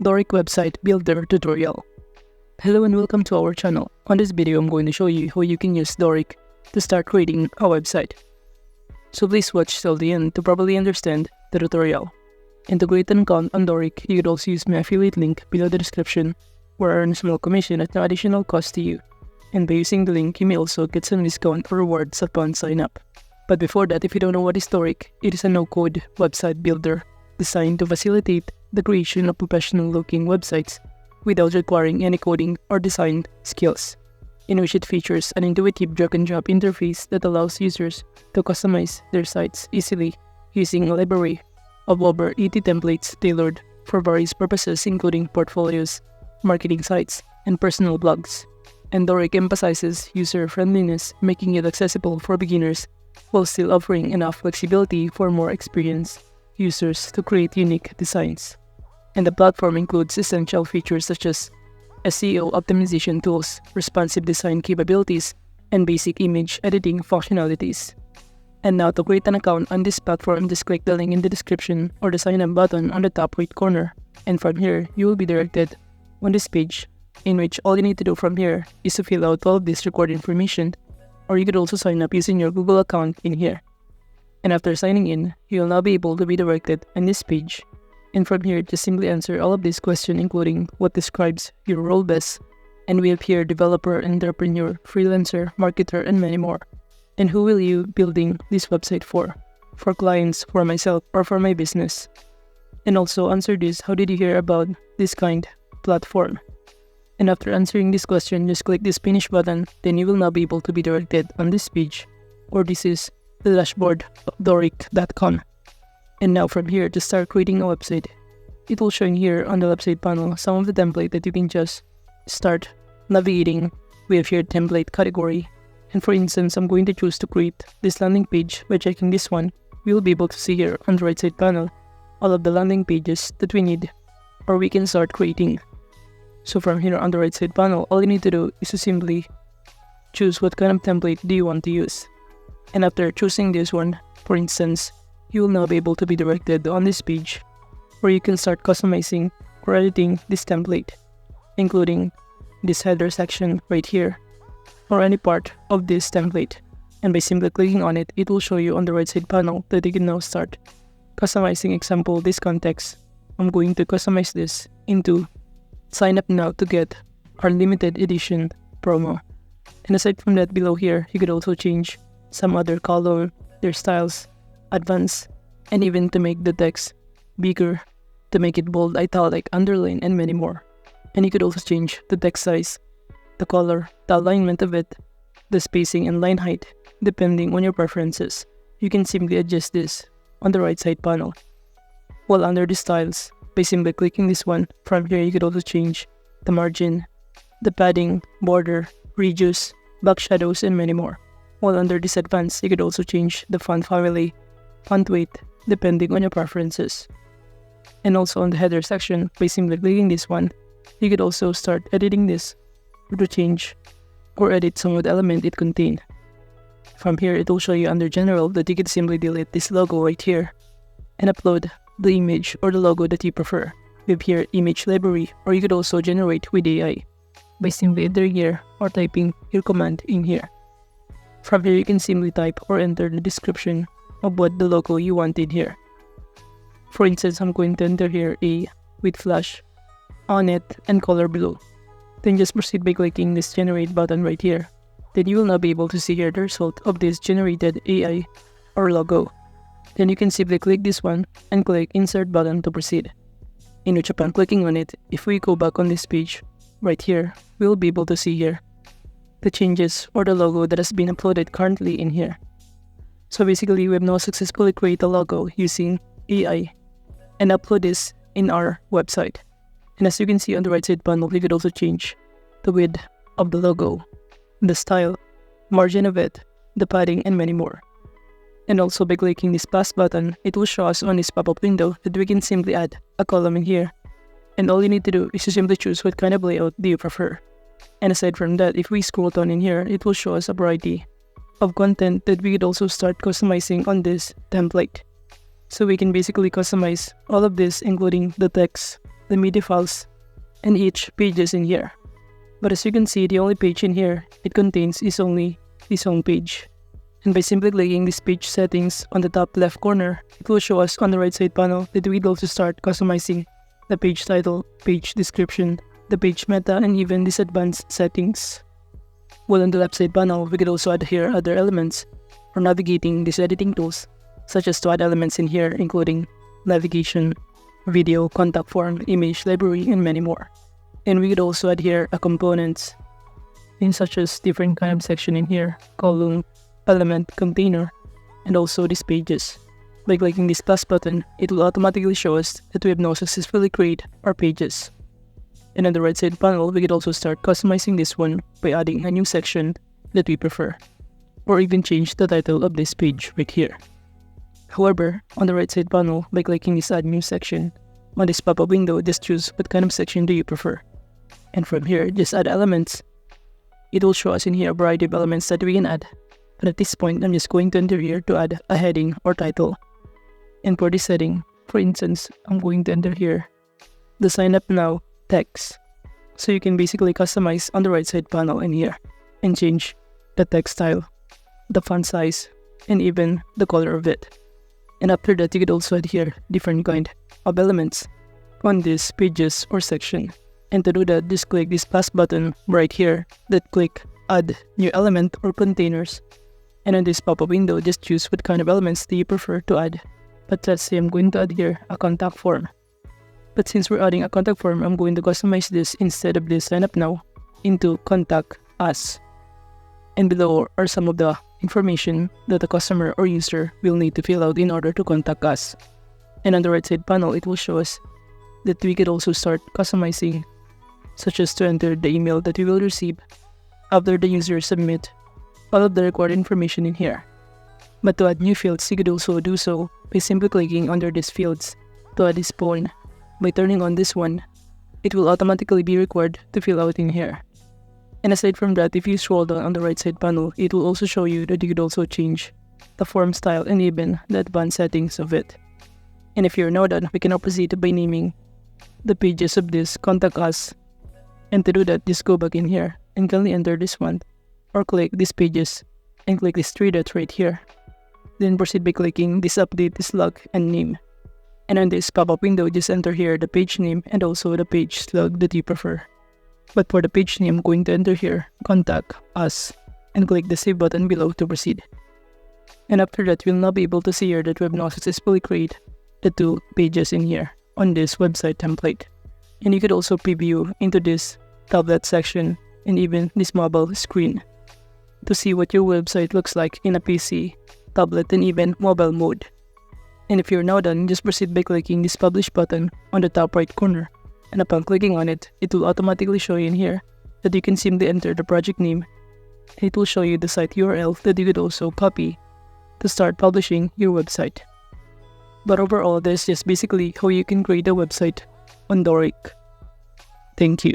Dorik website builder tutorial. Hello and welcome to our channel. On this video, I'm going to show you how you can use Dorik to start creating a website. So please watch till the end to properly understand the tutorial. And to create an account on Dorik, you could also use my affiliate link below the description, where I earn a small commission at no additional cost to you. And by using the link, you may also get some discount or rewards upon sign up. But before that, if you don't know what is Dorik, it is a no-code website builder designed to facilitate the creation of professional-looking websites without requiring any coding or design skills, in which it features an intuitive drag-and-drop interface that allows users to customize their sites easily using a library of over 80 templates tailored for various purposes including portfolios, marketing sites, and personal blogs. And Dorik emphasizes user-friendliness, making it accessible for beginners while still offering enough flexibility for more experienced users to create unique designs. And the platform includes essential features such as SEO optimization tools, responsive design capabilities, and basic image editing functionalities. And now to create an account on this platform, just click the link in the description or the sign up button on the top right corner. And from here, you will be directed on this page, in which all you need to do from here is to fill out all of this required information, or you could also sign up using your Google account in here. And after signing in, you will now be able to be directed on this page. And from here, just simply answer all of these questions, including what describes your role best. And we have here developer, entrepreneur, freelancer, marketer, and many more. And who will you building this website for? For clients, for myself, or for my business? And also answer this, how did you hear about this kind of platform? And after answering this question, just click this finish button, then you will now be able to be directed on this page, or this is the dashboard of Dorik.com. And now from here, to start creating a website, it will show in here on the website panel some of the template that you can just start navigating. We have here template category. And for instance, I'm going to choose to create this landing page. By checking this one, we will be able to see here on the right side panel all of the landing pages that we need, or we can start creating. So from here on the right side panel, all you need to do is to simply choose what kind of template do you want to use. And after choosing this one, for instance, you will now be able to be directed on this page where you can start customizing or editing this template, including this header section right here, or any part of this template. And by simply clicking on it, it will show you on the right side panel that you can now start customizing. Example, this context, I'm going to customize this into sign up now to get our limited edition promo. And aside from that, below here, you could also change some other color, their styles, advance, and even to make the text bigger, to make it bold, italic, underline, and many more. And you could also change the text size, the color, the alignment of it, the spacing, and line height, depending on your preferences. You can simply adjust this on the right side panel. While under the styles, by simply clicking this one, from here you could also change the margin, the padding, border, reduce, back shadows, and many more. While under this advanced, you could also change the font family, font weight, depending on your preferences. And also on the header section, by simply clicking this one, you could also start editing this or to change or edit some of the element it contains. From here, it will show you under general that you could simply delete this logo right here and upload the image or the logo that you prefer. We have here image library, or you could also generate with AI by simply entering here or typing your command in here. From here, you can simply type or enter the description of what the logo you wanted here. For instance, I'm going to enter here a with flash on it and color blue. Then just proceed by clicking this generate button right here. Then you will now be able to see here the result of this generated AI or logo. Then you can simply click this one and click insert button to proceed. In which upon clicking on it, if we go back on this page right here, we will be able to see here the changes or the logo that has been uploaded currently in here. So basically, we have now successfully created a logo using AI and upload this in our website. And as you can see on the right side panel, you could also change the width of the logo, the style, margin of it, the padding, and many more. And also by clicking this plus button, it will show us on this pop-up window that we can simply add a column in here. And all you need to do is to simply choose what kind of layout do you prefer. And aside from that, if we scroll down in here, it will show us a variety of content that we could also start customizing on this template. So we can basically customize all of this, including the text, the media files, and each pages in here. But as you can see, the only page in here it contains is only this home page. And by simply clicking this page settings on the top left corner, it will show us on the right side panel that we'd also start customizing the page title, page description, the page meta, and even these advanced settings. While on the left side panel, we could also add here other elements for navigating these editing tools, such as to add elements in here including navigation, video, contact form, image library, and many more. And we could also add here a components in such as different kind of section in here, column, element, container, and also these pages. By clicking this plus button, it will automatically show us that we have now successfully created our pages. And on the right side panel, we could also start customizing this one by adding a new section that we prefer, or even change the title of this page right here. However, on the right side panel, by clicking this add new section, on this pop-up window, just choose what kind of section do you prefer. And from here, just add elements. It will show us in here a variety of elements that we can add. But at this point, I'm just going to enter here to add a heading or title. And for this setting, for instance, I'm going to enter here the sign up now text. So you can basically customize on the right side panel in here and change the text style, the font size, and even the color of it. And after that, you could also add here different kind of elements on these pages or section. And to do that, just click this plus button right here that click add new element or containers. And on this pop-up window, just choose what kind of elements do you prefer to add. But let's say I'm going to add here a contact form. But since we're adding a contact form, I'm going to customize this instead of this sign up now into contact us. And below are some of the information that the customer or user will need to fill out in order to contact us. And on the right side panel, it will show us that we could also start customizing, such as to enter the email that we will receive after the user submit all of the required information in here. But to add new fields, you could also do so by simply clicking under these fields to add this phone. By turning on this one, it will automatically be required to fill out in here. And aside from that, if you scroll down on the right side panel, it will also show you that you could also change the form style and even the advanced settings of it. And if you're now done, we can now proceed by naming the pages of this contact us. And to do that, just go back in here and kindly enter this one, or click these pages and click this three dots right here. Then proceed by clicking this update, this log, and name. And on this pop-up window, just enter here the page name and also the page slug that you prefer. But for the page name, I'm going to enter here contact us and click the save button below to proceed. And after that, you'll now be able to see here that we have now successfully created the two pages in here on this website template. And you could also preview into this tablet section and even this mobile screen to see what your website looks like in a PC, tablet, and even mobile mode. And if you're now done, just proceed by clicking this publish button on the top right corner. And upon clicking on it, it will automatically show you in here that you can simply enter the project name. It will show you the site URL that you could also copy to start publishing your website. But overall, this is just basically how you can create a website on Dorik. Thank you.